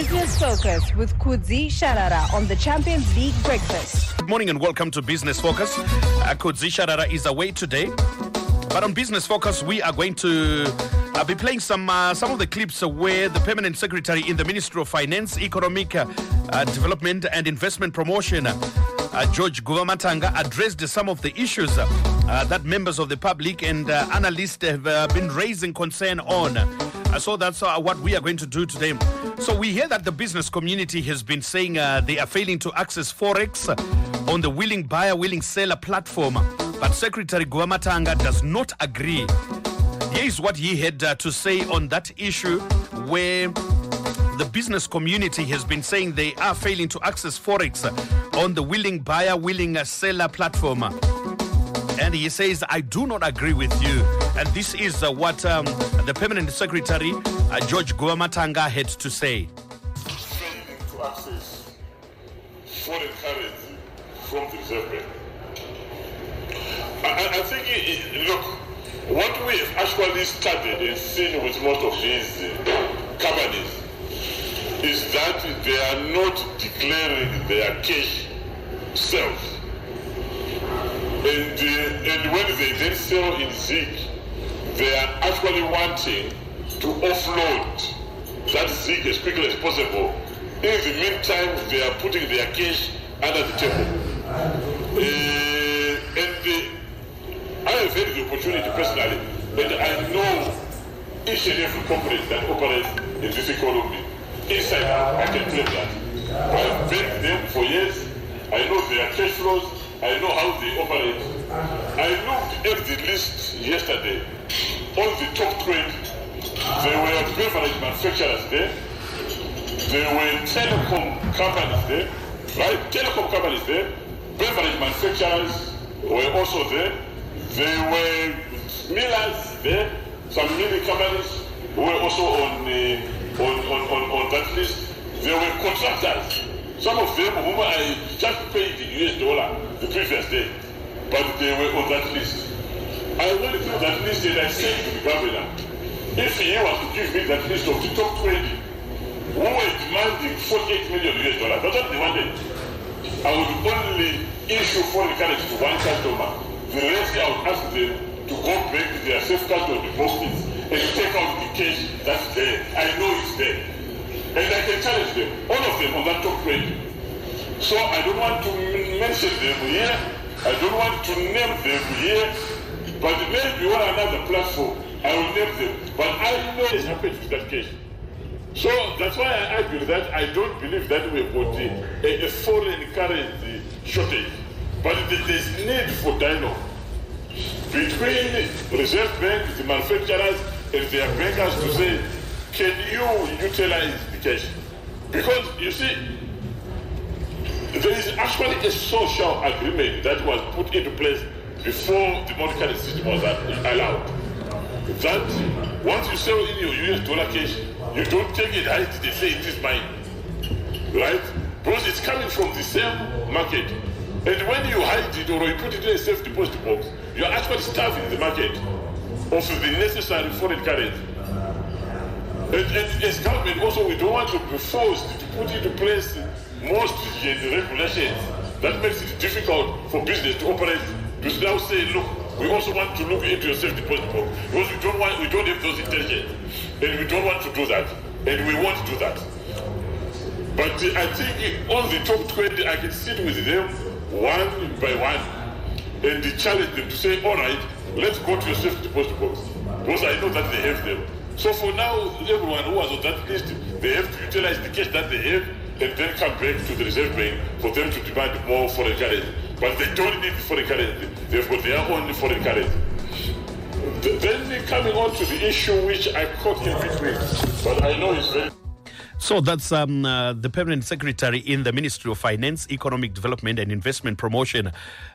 Business Focus with Kudzie Sharara on the Champions League Breakfast. Good morning and welcome to Business Focus. Kudzie Sharara is away today. But on Business Focus, we are going to be playing some of the clips where the Permanent Secretary in the Ministry of Finance, Economic Development and Investment Promotion, George Matanga, addressed some of the issues that members of the public and analysts have been raising concern on. So that's what we are going to do today. So we hear that the business community has been saying they are failing to access Forex on the willing buyer, willing seller platform. But Secretary Matanga does not agree. Here is what he had to say on that issue, where the business community has been saying they are failing to access Forex on the willing buyer, willing seller platform. And he says, I do not agree with you. And this is what the Permanent Secretary, George Matanga, had to say. Failing to access foreign currency from the Reserve Bank. I think, look, what we have actually studied and seen with most of these companies is that they are not declaring their cash sales. And when they then sell in ZIG, they are actually wanting to offload that ZIG as quickly as possible. In the meantime, they are putting their cash under the table. I have had the opportunity personally, and I know each and every company that operates in this economy. Inside out, I can claim that. I have been them for years. I know their cash flows. I know how they operate. I looked at the list yesterday. On the top 20, there were beverage manufacturers there. There were telecom companies there, right? Telecom companies there. Beverage manufacturers were also there. There were millers there. Some milling companies were also on that list. There were contractors. Some of them whom I just paid the US dollar the previous day, but they were on that list. I went through that list and I said to the governor, if he was to give me that list of the top 20, who were demanding 48 million US dollars, that's what they wanted, I would only issue foreign currency to one customer. The rest I would ask them to go back to their safe custody deposits and take out the cash that's there. I know it's there. And I can challenge them, all of them on that top 20. So I don't want to mention them here. I don't want to name them here. But maybe on another platform, I will name them. But I know it's happened to that case. So that's why I argue that I don't believe that we've got a foreign currency shortage. But there's need for dialogue between Reserve Bank, the manufacturers, and their bankers to say, can you utilize the cash? Because, you see, there is actually a social agreement that was put into place before the monetary system was allowed. That once you sell in your US dollar cash, you don't take it, hide it, they say it is mine. Right? Because it's coming from the same market. And when you hide it or you put it in a safe deposit box, you're actually starving the market of the necessary foreign currency. And as government also, we don't want to be forced to put into place more stringent regulations that makes it difficult for business to operate. To now say, look, we also want to look into your safe deposit box because we don't have those intelligence, and we don't want to do that, and we won't do that. But I think on the top 20, I can sit with them one by one and challenge them to say, all right, let's go to your safe deposit box because I know that they have them. So for now, everyone who was on that list, they have to utilize the cash that they have and then come back to the Reserve Bank for them to demand more foreign currency. But they don't need the foreign currency. They've got their own foreign currency. Then coming on to the issue which I caught in between, but I know it's very... So that's the Permanent Secretary in the Ministry of Finance, Economic Development and Investment Promotion,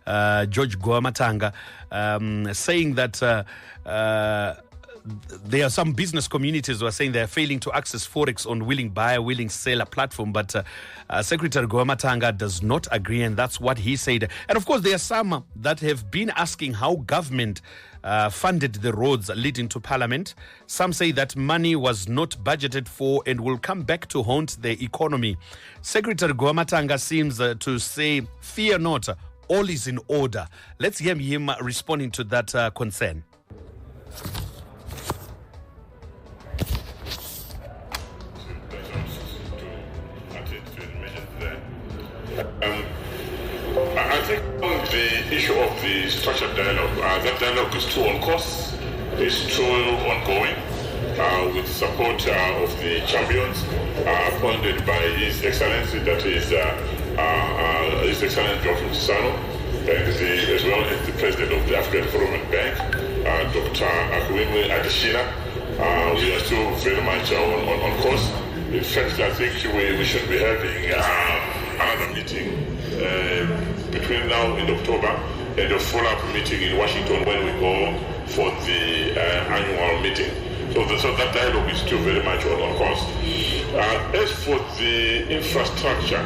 George Matanga, saying that there are some business communities who are saying they're failing to access Forex on willing buyer, willing seller platform. But Secretary Goamatanga does not agree, and that's what he said. And of course, there are some that have been asking how government funded the roads leading to Parliament. Some say that money was not budgeted for and will come back to haunt the economy. Secretary Goamatanga seems to say, fear not, all is in order. Let's hear him responding to that concern. I think on the issue of the structured dialogue, that dialogue is true on course, is true ongoing, with support of the champions appointed by His Excellency, that is His Excellency Dr. Sano, and as well as the President of the African Development Bank, Dr. Akuwimwe Adeshina. We are still very much on course. In fact, I think we should be having another meeting between now and October, and a follow-up meeting in Washington when we go for the annual meeting. So that dialogue is still very much on course. As for the infrastructure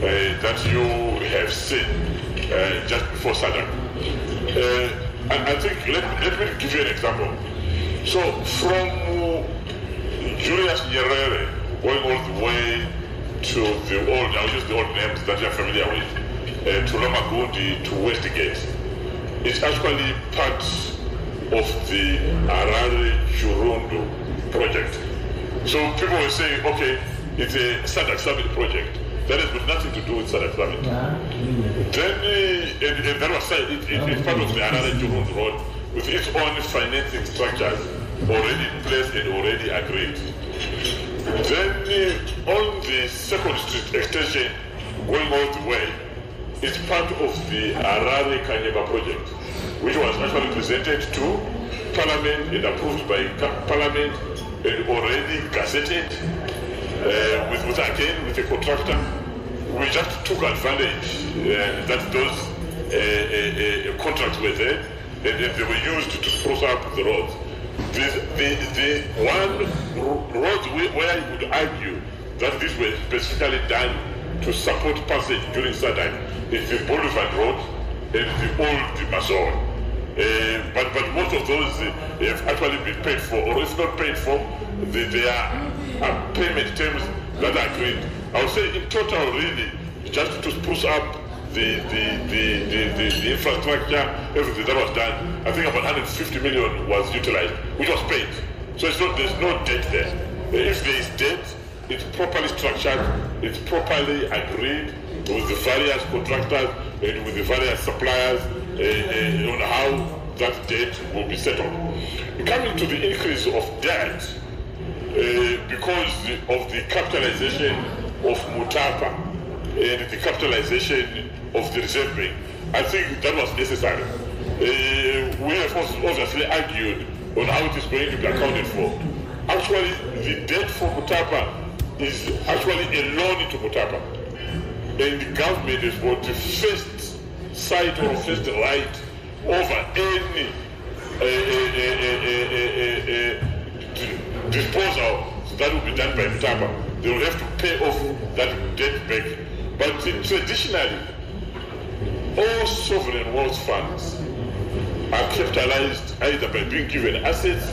that you have seen just before SADC, I think let me give you an example. So from Julius Nyerere going all the way to the old, I'll use the old names that you're familiar with, to Lomagundi, to Westgate. It's actually part of the Harare-Churundu project. So people will say, okay, it's a SADC Summit project. That has got nothing to do with SADC Summit. Then, and that was it's part of the Harare-Churundu road with its own financing structures already in place and already agreed. Then on the Second Street extension going all the way, it's part of the Harare Kanyeba project, which was actually presented to Parliament and approved by Parliament and already gazetted with a contractor. We just took advantage that those contracts were there and they were used to spruce up the roads. The one road where you could argue that this was specifically done to support passage during SADC is the Boulevard Road and the old Mazon. But most of those have actually been paid for, or if not paid for, they are payment terms that are agreed. I would say in total, really, just to spruce up the infrastructure, everything that was done, I think about 150 million was utilized, which was paid. So there's no debt there. If there is debt, it's properly structured, it's properly agreed with the various contractors and with the various suppliers on how that debt will be settled. Coming to the increase of debt, because of the capitalization of Mutapa and the capitalization of the Reserve Bank, I think that was necessary. We have obviously argued on how it is going to be accounted for. Actually, the debt for Mutapa is actually a loan to Mutapa. And the government has got the first sight or first right over any disposal that will be done by Mutapa. They will have to pay off that debt back. But traditionally, all sovereign wealth funds are capitalized either by being given assets,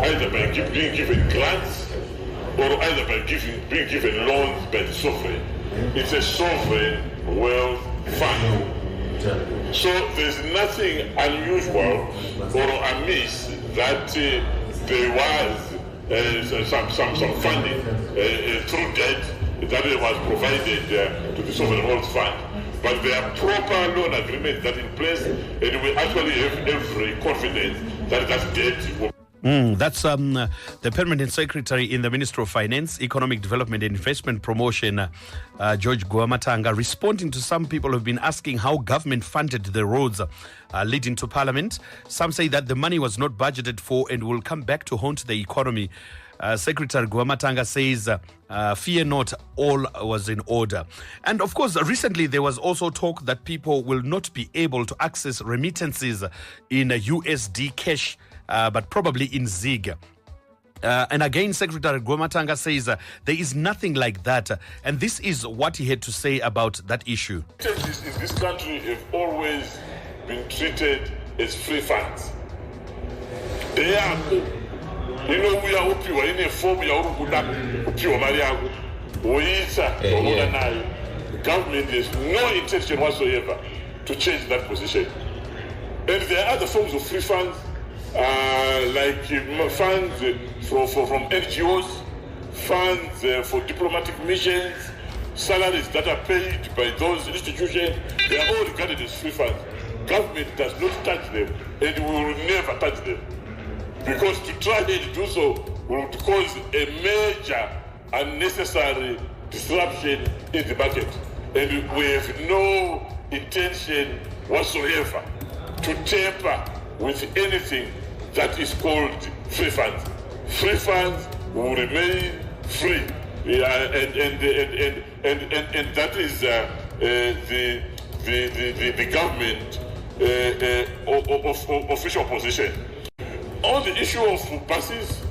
either by being given grants, or either by being given loans by the sovereign. It's a sovereign wealth fund. So there's nothing unusual or amiss that there was some funding through debt that was provided to the sovereign wealth fund. But there are proper loan agreements that in place, and we actually have every confidence that that debt will. That's the Permanent Secretary in the Ministry of Finance, Economic Development and Investment Promotion, George Goamatanga, responding to some people who've been asking how government funded the roads leading to Parliament. Some say that the money was not budgeted for and will come back to haunt the economy. Secretary Goamatanga says, fear not, all was in order. And of course, recently there was also talk that people will not be able to access remittances in USD cash but probably in Zig. And again, Secretary Gomatanga says there is nothing like that. And this is what he had to say about that issue. Exchanges in this country have always been treated as free funds. They are, we are upiwa in a form ya urukuda upiwa mariago. Oisa, the government has no intention whatsoever to change that position. And there are other forms of free funds, like funds from NGOs, funds for diplomatic missions, salaries that are paid by those institutions. They are all regarded as free funds. Government does not touch them, and we will never touch them. Because to try and do so would cause a major unnecessary disruption in the market. And we have no intention whatsoever to tamper with anything that is called free funds. Free funds will remain free, and that is the government official position. On the issue of buses,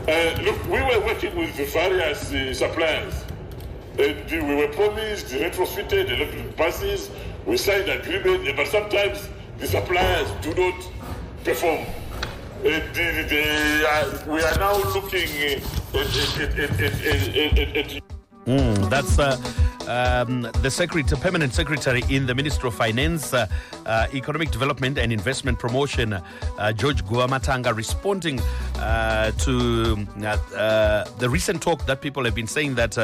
look, we were working with the various suppliers, and we were promised retrofitted electric buses. We signed agreement, but sometimes the suppliers do not perform. We are now looking at that's the permanent secretary in the Ministry of Finance, Economic Development and Investment Promotion, George Guamatanga, responding to the recent talk that people have been saying that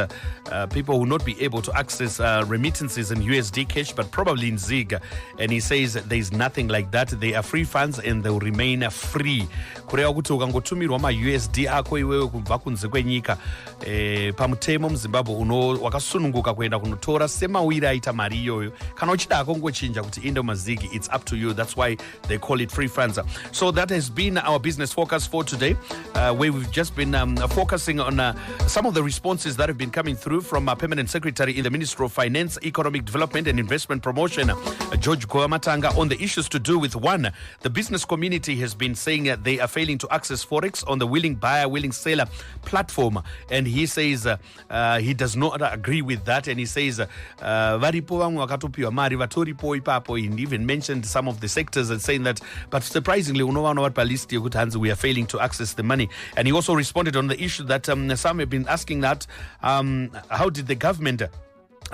people will not be able to access remittances in USD cash, but probably in ZIG. And he says there is nothing like that. They are free funds and they will remain free. Kureva kuti ukangotumirwa ma-USD ako iwewe kubva kunze kwenyika pamutemo muZimbabwe wakasununguka kuenda kunotora semawiri aita mari iyoyo, kana uchida akongochinja kuti inde mazigi, it's up to you. That's why they call it free funds. So that has been our business focus for today, where we've just been focusing on some of the responses that have been coming through from our permanent secretary in the Ministry of Finance, Economic Development and Investment Promotion, George Goamatanga, on the issues to do with, one, the business community has been saying they are failing to access Forex on the willing buyer, willing seller platform. And he says he does not agree with that. And he says, varipo vamwe vakatopiwa mari vatoripo ipapo. He even mentioned some of the sectors and saying that, but surprisingly, unowana palist yekuti hanzi we are failing to access the money. And he also responded on the issue that some have been asking that, how did the government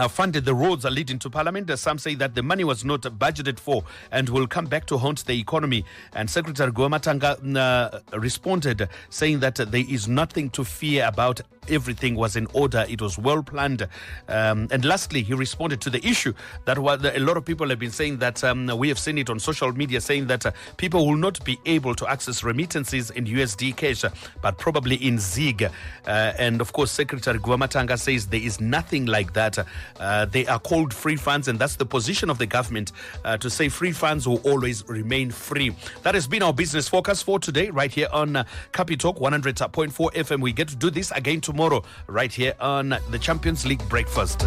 funded the roads leading to Parliament? Some say that the money was not budgeted for and will come back to haunt the economy. And Secretary Goamatanga responded, saying that there is nothing to fear about. Everything was in order. It was well planned. And lastly, he responded to the issue that a lot of people have been saying that we have seen it on social media, saying that people will not be able to access remittances in USD cash, but probably in ZIG. And of course, Secretary Goamatanga says there is nothing like that. They are called free funds, and that's the position of the government, to say free funds will always remain free. That has been our business focus for today, right here on Capi Talk 100.4 FM. We get to do this again tomorrow, right here on the Champions League Breakfast.